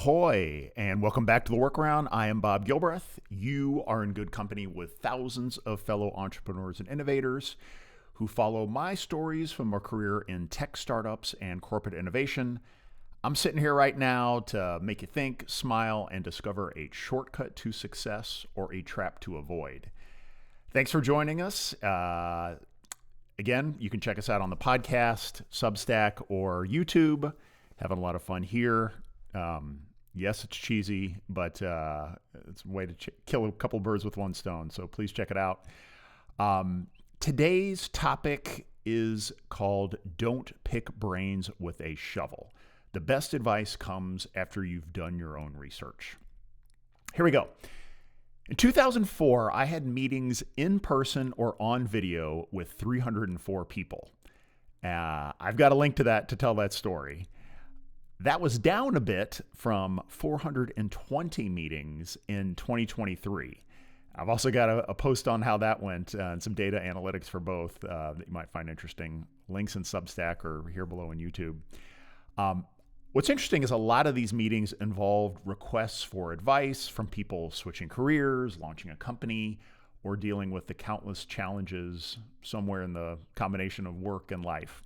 Ahoy, and welcome back to the Workaround. I am Bob Gilbreth. You are in good company with thousands of fellow entrepreneurs and innovators who follow my stories from a career in tech startups and corporate innovation. I'm sitting here right now to make you think, smile, and discover a shortcut to success or a trap to avoid. Thanks for joining us. Again, you can check us out on the podcast, Substack, or YouTube. Having a lot of fun here. Yes, it's cheesy, but it's a way to kill a couple birds with one stone. So please check it out. Today's topic is called Don't Pick Brains with a Shovel. The best advice comes after you've done your own research. Here we go. In 2004, I had meetings in person or on video with 304 people. I've got a link to that to tell that story. That was down a bit from 420 meetings in 2023. I've also got a post on how that went and some data analytics for both that you might find interesting. Links in Substack or here below in YouTube. What's interesting is a lot of these meetings involved requests for advice from people switching careers, launching a company, or dealing with the countless challenges somewhere in the combination of work and life.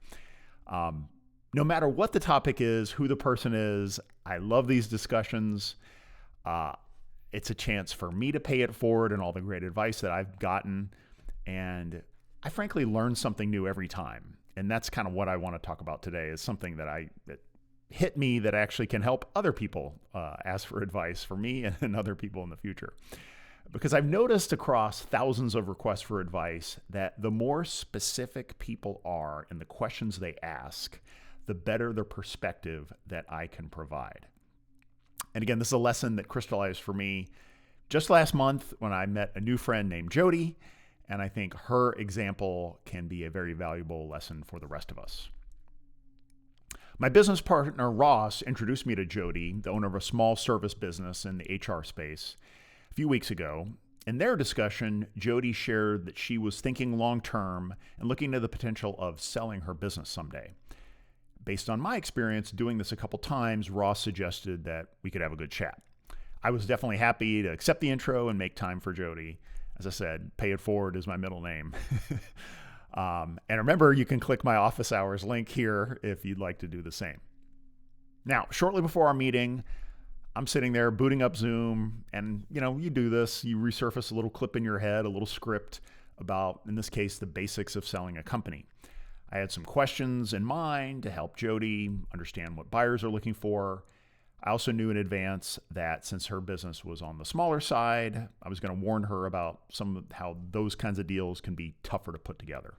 No matter what the topic is, who the person is, I love these discussions. It's a chance for me to pay it forward and all the great advice that I've gotten. And I frankly learn something new every time. And that's kind of what I want to talk about today, is something that hit me that actually can help other people ask for advice for me and other people in the future. Because I've noticed across thousands of requests for advice that the more specific people are in the questions they ask, the better the perspective that I can provide. And again, this is a lesson that crystallized for me just last month when I met a new friend named Jodi, and I think her example can be a very valuable lesson for the rest of us. My business partner, Ross, introduced me to Jodi, the owner of a small service business in the HR space, a few weeks ago. In their discussion, Jodi shared that she was thinking long-term and looking at the potential of selling her business someday. Based on my experience doing this a couple times, Ross suggested that we could have a good chat. I was definitely happy to accept the intro and make time for Jodi. As I said, pay it forward is my middle name. And remember, you can click my office hours link here if you'd like to do the same. Now, shortly before our meeting, I'm sitting there booting up Zoom, and you do this, you resurface a little clip in your head, a little script about, in this case, the basics of selling a company. I had some questions in mind to help Jodi understand what buyers are looking for. I also knew in advance that since her business was on the smaller side, I was going to warn her about how those kinds of deals can be tougher to put together.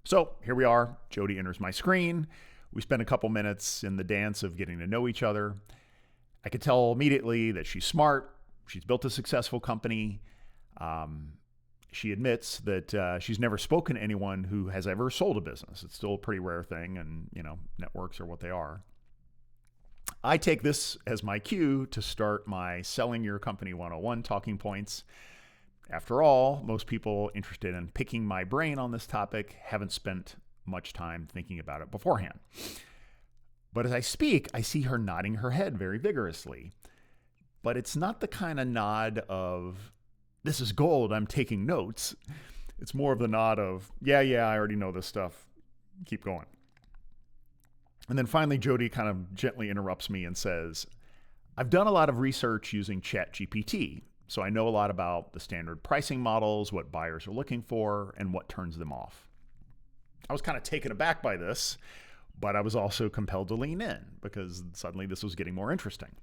So here we are. Jodi enters my screen. We spend a couple minutes in the dance of getting to know each other. I could tell immediately that she's smart. She's built a successful company. She admits that she's never spoken to anyone who has ever sold a business. It's still a pretty rare thing, and networks are what they are. I take this as my cue to start my Selling Your Company 101 talking points. After all, most people interested in picking my brain on this topic haven't spent much time thinking about it beforehand. But as I speak, I see her nodding her head very vigorously. But it's not the kind of nod of, "This is gold, I'm taking notes." It's more of the nod of, yeah, I already know this stuff. Keep going. And then finally, Jodi kind of gently interrupts me and says, "I've done a lot of research using ChatGPT, so I know a lot about the standard pricing models, what buyers are looking for, and what turns them off." I was kind of taken aback by this, but I was also compelled to lean in because suddenly this was getting more interesting.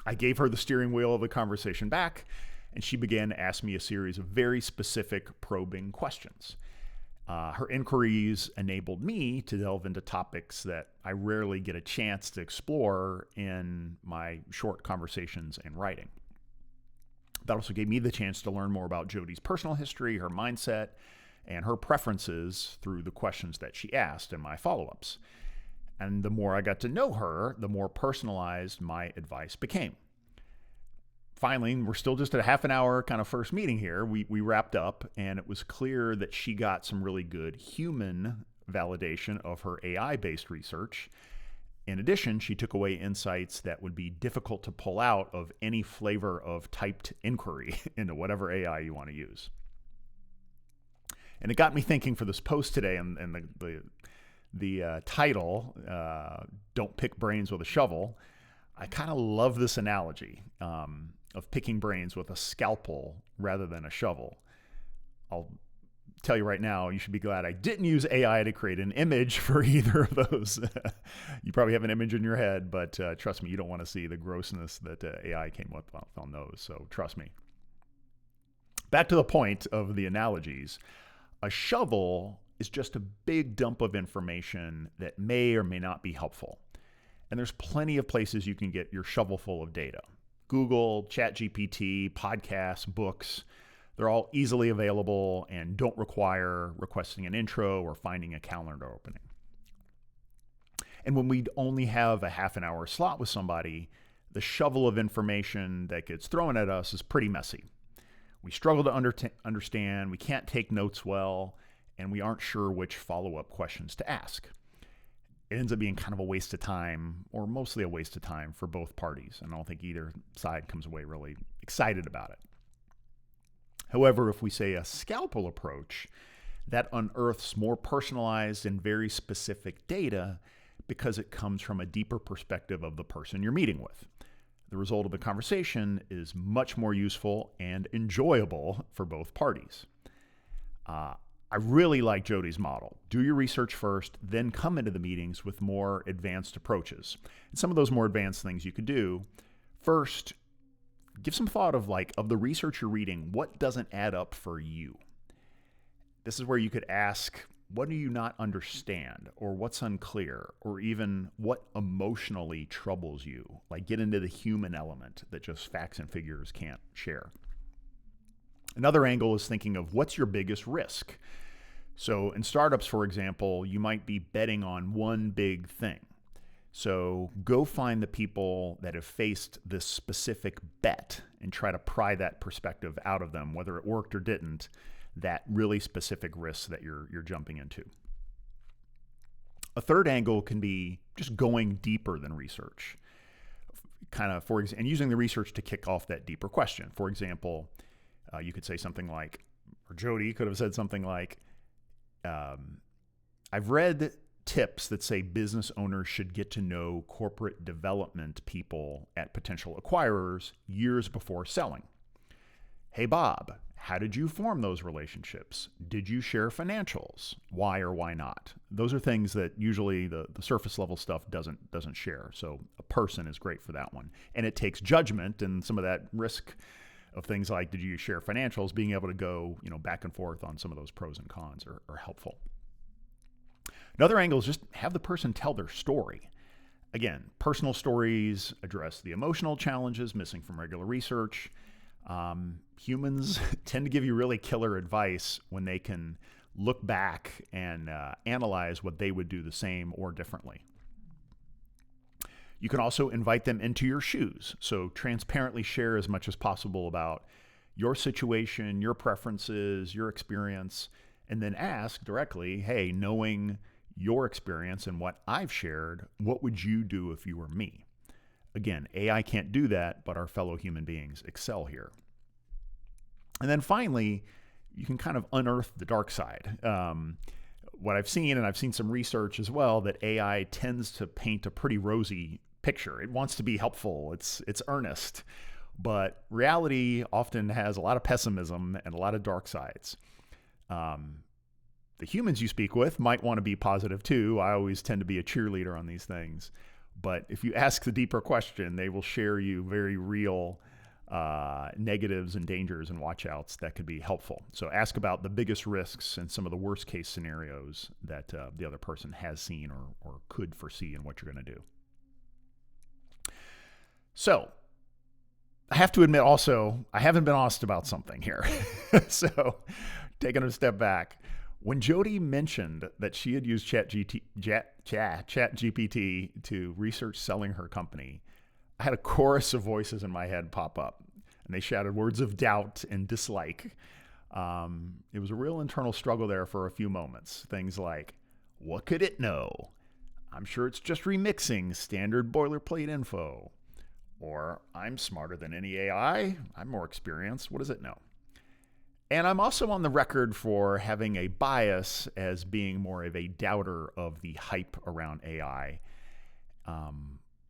I gave her the steering wheel of the conversation back, and she began to ask me a series of very specific probing questions. Her inquiries enabled me to delve into topics that I rarely get a chance to explore in my short conversations and writing. That also gave me the chance to learn more about Jodi's personal history, her mindset, and her preferences through the questions that she asked in my follow-ups. And the more I got to know her, the more personalized my advice became. Finally, we're still just at a half an hour kind of first meeting here. We wrapped up, and it was clear that she got some really good human validation of her AI-based research. In addition, she took away insights that would be difficult to pull out of any flavor of typed inquiry into whatever AI you want to use. And it got me thinking for this post today, and the title, Don't Pick Brains with a Shovel. I kind of love this analogy of picking brains with a scalpel rather than a shovel. I'll tell you right now, you should be glad I didn't use AI to create an image for either of those. You probably have an image in your head, but trust me, you don't want to see the grossness that AI came up on those. So trust me. Back to the point of the analogies. A shovel is just a big dump of information that may or may not be helpful. And there's plenty of places you can get your shovel full of data. Google, ChatGPT, podcasts, books. They're all easily available and don't require requesting an intro or finding a calendar opening. And when we only have a half an hour slot with somebody, the shovel of information that gets thrown at us is pretty messy. We struggle to understand, we can't take notes well, and we aren't sure which follow-up questions to ask. It ends up being kind of a waste of time, or mostly a waste of time for both parties. And I don't think either side comes away really excited about it. However, if we say a scalpel approach, that unearths more personalized and very specific data because it comes from a deeper perspective of the person you're meeting with. The result of the conversation is much more useful and enjoyable for both parties. I really like Jodi's model. Do your research first, then come into the meetings with more advanced approaches. And some of those more advanced things you could do, first, give some thought of the research you're reading, what doesn't add up for you? This is where you could ask, what do you not understand, or what's unclear, or even what emotionally troubles you? Like, get into the human element that just facts and figures can't share. Another angle is thinking of what's your biggest risk. So in startups, for example, you might be betting on one big thing. So go find the people that have faced this specific bet and try to pry that perspective out of them, whether it worked or didn't, that really specific risk that you're jumping into. A third angle can be just going deeper than research, and using the research to kick off that deeper question. For example, you could say something like, or Jodi could have said something like, I've read tips that say business owners should get to know corporate development people at potential acquirers years before selling. Hey, Bob, how did you form those relationships? Did you share financials? Why or why not? Those are things that usually the surface level stuff doesn't share. So a person is great for that one. And it takes judgment and some of that risk of things like, did you share financials? Being able to go, back and forth on some of those pros and cons are helpful. Another angle is just have the person tell their story. Again, personal stories address the emotional challenges missing from regular research. Humans tend to give you really killer advice when they can look back and analyze what they would do the same or differently. You can also invite them into your shoes. So transparently share as much as possible about your situation, your preferences, your experience, and then ask directly, hey, knowing your experience and what I've shared, what would you do if you were me? Again, AI can't do that, but our fellow human beings excel here. And then finally, you can kind of unearth the dark side. What I've seen, and I've seen some research as well, that AI tends to paint a pretty rosy picture. It wants to be helpful. It's earnest. But reality often has a lot of pessimism and a lot of dark sides. The humans you speak with might want to be positive too. I always tend to be a cheerleader on these things. But if you ask the deeper question, they will share you very real negatives and dangers and watch-outs that could be helpful. So ask about the biggest risks and some of the worst-case scenarios that the other person has seen or could foresee in what you're going to do. So I have to admit also, I haven't been honest about something here. So taking a step back, when Jodi mentioned that she had used ChatGPT to research selling her company, I had a chorus of voices in my head pop up, and they shouted words of doubt and dislike. It was a real internal struggle there for a few moments. Things like, what could it know? I'm sure it's just remixing standard boilerplate info. Or I'm smarter than any AI. I'm more experienced. What does it know? And I'm also on the record for having a bias as being more of a doubter of the hype around AI.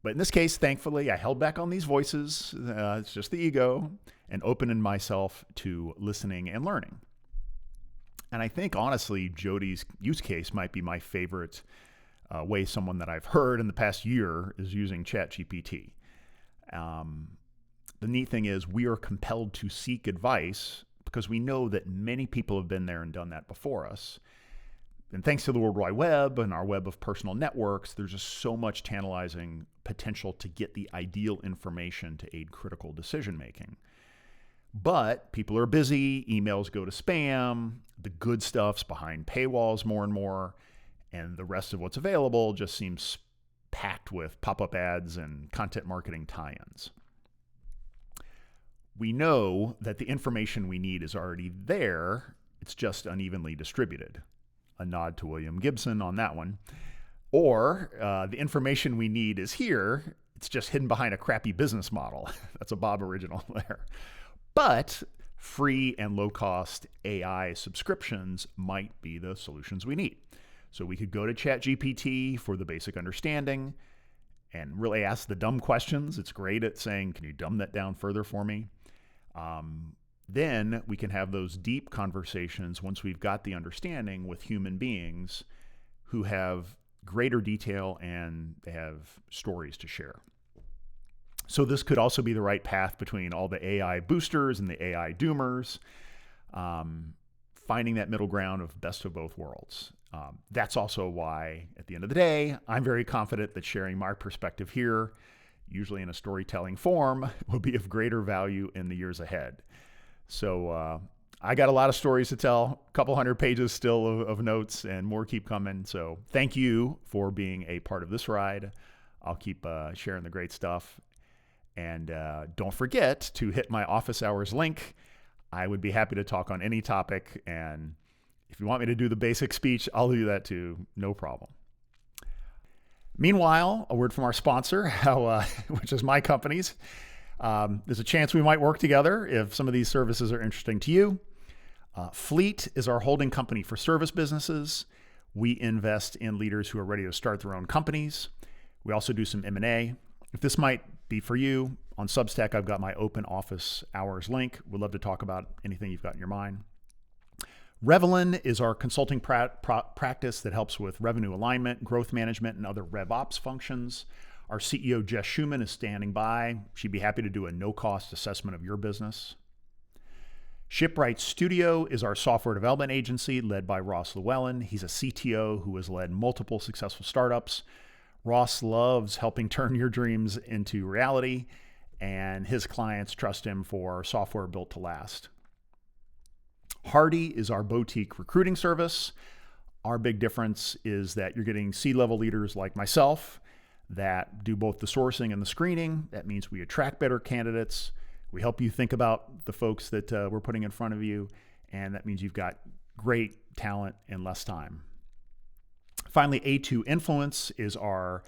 But in this case, thankfully, I held back on these voices. It's just the ego, and opening myself to listening and learning. And I think, honestly, Jodi's use case might be my favorite way someone that I've heard in the past year is using ChatGPT. The neat thing is we are compelled to seek advice because we know that many people have been there and done that before us. And thanks to the World Wide Web and our web of personal networks, there's just so much tantalizing potential to get the ideal information to aid critical decision making. But people are busy, emails go to spam, the good stuff's behind paywalls more and more, and the rest of what's available just seems packed with pop-up ads and content marketing tie-ins. We know that the information we need is already there, it's just unevenly distributed. A nod to William Gibson on that one. Or the information we need is here, it's just hidden behind a crappy business model. That's a Bob original there. But free and low-cost AI subscriptions might be the solutions we need. So we could go to ChatGPT for the basic understanding and really ask the dumb questions. It's great at saying, can you dumb that down further for me? Then we can have those deep conversations once we've got the understanding with human beings who have greater detail and they have stories to share. So this could also be the right path between all the AI boosters and the AI doomers, finding that middle ground of best of both worlds. That's also why, at the end of the day, I'm very confident that sharing my perspective here, usually in a storytelling form, will be of greater value in the years ahead. So I got a lot of stories to tell, a couple hundred pages still of notes, and more keep coming. So thank you for being a part of this ride. I'll keep sharing the great stuff. And don't forget to hit my office hours link. I would be happy to talk on any topic. And if you want me to do the basic speech, I'll do that too. No problem. Meanwhile, a word from our sponsor, which is my company's. There's a chance we might work together if some of these services are interesting to you. Fleet is our holding company for service businesses. We invest in leaders who are ready to start their own companies. We also do some M&A. If this might be for you, on Substack, I've got my open office hours link. We'd love to talk about anything you've got in your mind. Revelin is our consulting practice that helps with revenue alignment, growth management, and other RevOps functions. Our CEO, Jess Schumann, is standing by. She'd be happy to do a no-cost assessment of your business. Shipwright Studio is our software development agency led by Ross Llewellyn. He's a CTO who has led multiple successful startups. Ross loves helping turn your dreams into reality, and his clients trust him for software built to last. Hardy is our boutique recruiting service. Our big difference is that you're getting C-level leaders like myself that do both the sourcing and the screening. That means we attract better candidates. We help you think about the folks that we're putting in front of you, and that means you've got great talent in less time. Finally, A2 Influence is our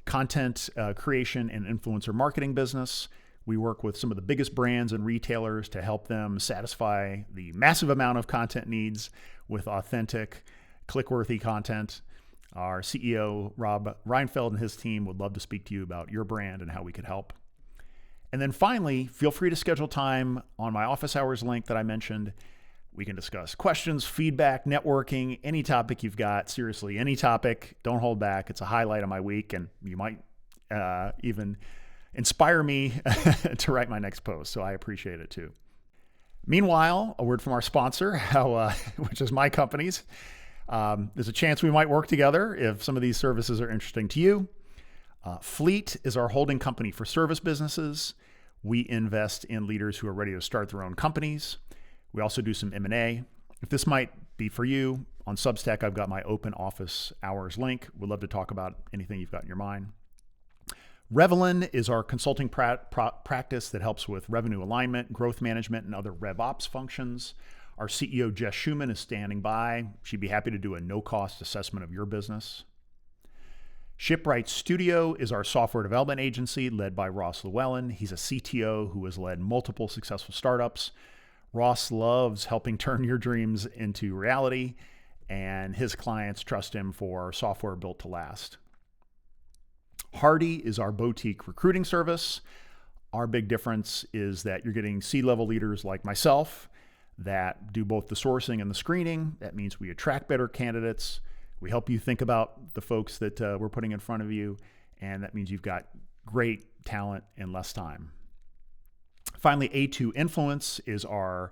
content creation and influencer marketing business. We work with some of the biggest brands and retailers to help them satisfy the massive amount of content needs with authentic, click-worthy content. Our CEO, Rob Reinfeld, and his team would love to speak to you about your brand and how we could help. And then finally, feel free to schedule time on my office hours link that I mentioned. We can discuss questions, feedback, networking, any topic you've got. Seriously, any topic. Don't hold back. It's a highlight of my week, and you might even inspire me to write my next post. So I appreciate it too. Meanwhile, a word from our sponsor, which is my company's. There's a chance we might work together if some of these services are interesting to you. Fleet is our holding company for service businesses. We invest in leaders who are ready to start their own companies. We also do some M&A. If this might be for you, on Substack, I've got my open office hours link. We'd love to talk about anything you've got in your mind. Revelin is our consulting practice that helps with revenue alignment, growth management, and other RevOps functions. Our CEO, Jess Schumann, is standing by. She'd be happy to do a no-cost assessment of your business. Shipwright Studio is our software development agency led by Ross Llewellyn. He's a CTO who has led multiple successful startups. Ross loves helping turn your dreams into reality, and his clients trust him for software built to last. Hardy is our boutique recruiting service. Our big difference is that you're getting C-level leaders like myself that do both the sourcing and the screening. That means we attract better candidates. We help you think about the folks that we're putting in front of you, and that means you've got great talent in less time. Finally, A2 Influence is our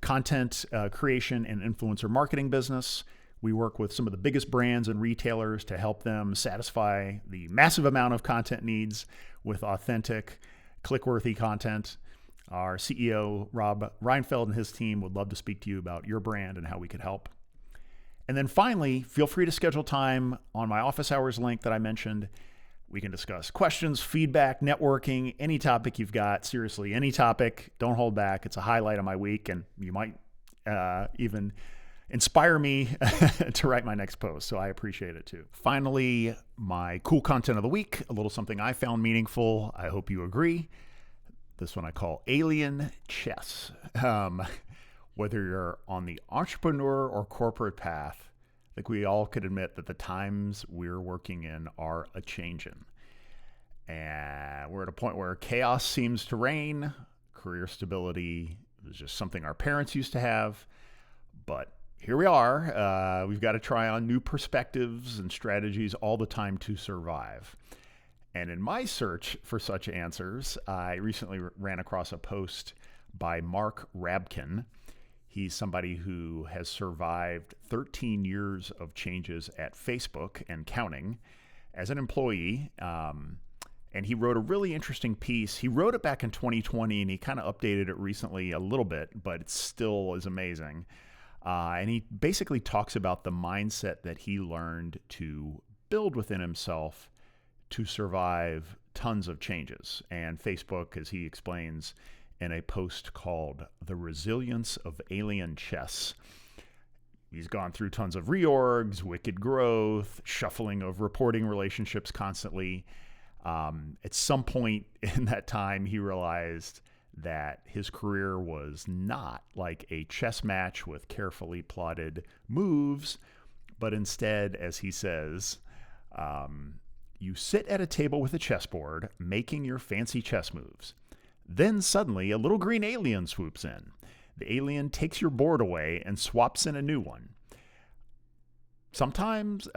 content creation and influencer marketing business. We work with some of the biggest brands and retailers to help them satisfy the massive amount of content needs with authentic, click-worthy content. Our CEO, Rob Reinfeld, and his team would love to speak to you about your brand and how we could help. And then finally, feel free to schedule time on my office hours link that I mentioned. We can discuss questions, feedback, networking, any topic you've got. Seriously, any topic. Don't hold back. It's a highlight of my week, and you might even inspire me to write my next post. So I appreciate it too. Finally, my cool content of the week, a little something I found meaningful. I hope you agree. This one I call Alien Chess. Whether you're on the entrepreneur or corporate path, I think we all could admit that the times we're working in are a-changin'. And we're at a point where chaos seems to reign. Career stability is just something our parents used to have. But here we are. We've got to try on new perspectives and strategies all the time to survive. And in my search for such answers, I recently ran across a post by Mark Rabkin. He's somebody who has survived 13 years of changes at Facebook and counting as an employee. And he wrote a really interesting piece. He wrote it back in 2020, and he kind of updated it recently a little bit, but it still is amazing. And he basically talks about the mindset that he learned to build within himself to survive tons of changes. And Facebook, as he explains in a post called The Resilience of Alien Chess, he's gone through tons of reorgs, wicked growth, shuffling of reporting relationships constantly. At some point in that time, he realized that his career was not like a chess match with carefully plotted moves, but instead, as he says, you sit at a table with a chessboard, making your fancy chess moves. Then suddenly, a little green alien swoops in. The alien takes your board away and swaps in a new one. Sometimes,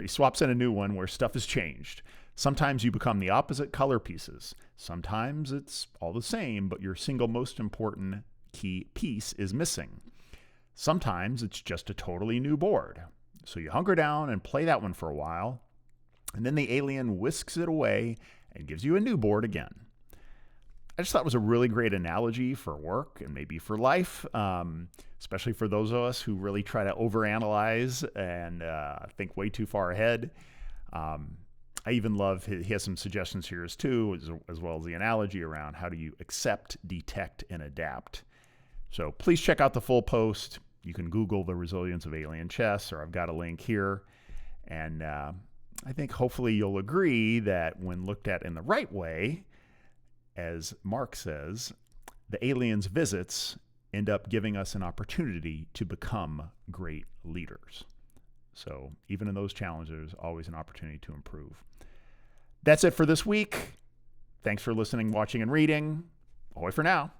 swaps in a new one where stuff has changed. Sometimes you become the opposite color pieces. Sometimes it's all the same, but your single most important key piece is missing. Sometimes it's just a totally new board. So you hunker down and play that one for a while, and then the alien whisks it away and gives you a new board again. I just thought it was a really great analogy for work and maybe for life, especially for those of us who really try to overanalyze and think way too far ahead. I even love, he has some suggestions here too, as well as the analogy around how do you accept, detect, and adapt. So please check out the full post. You can Google The Resilience of Alien Chess, or I've got a link here. And I think hopefully you'll agree that when looked at in the right way, as Mark says, the aliens' visits end up giving us an opportunity to become great leaders. So even in those challenges, always an opportunity to improve. That's it for this week. Thanks for listening, watching, and reading. Ahoy for now.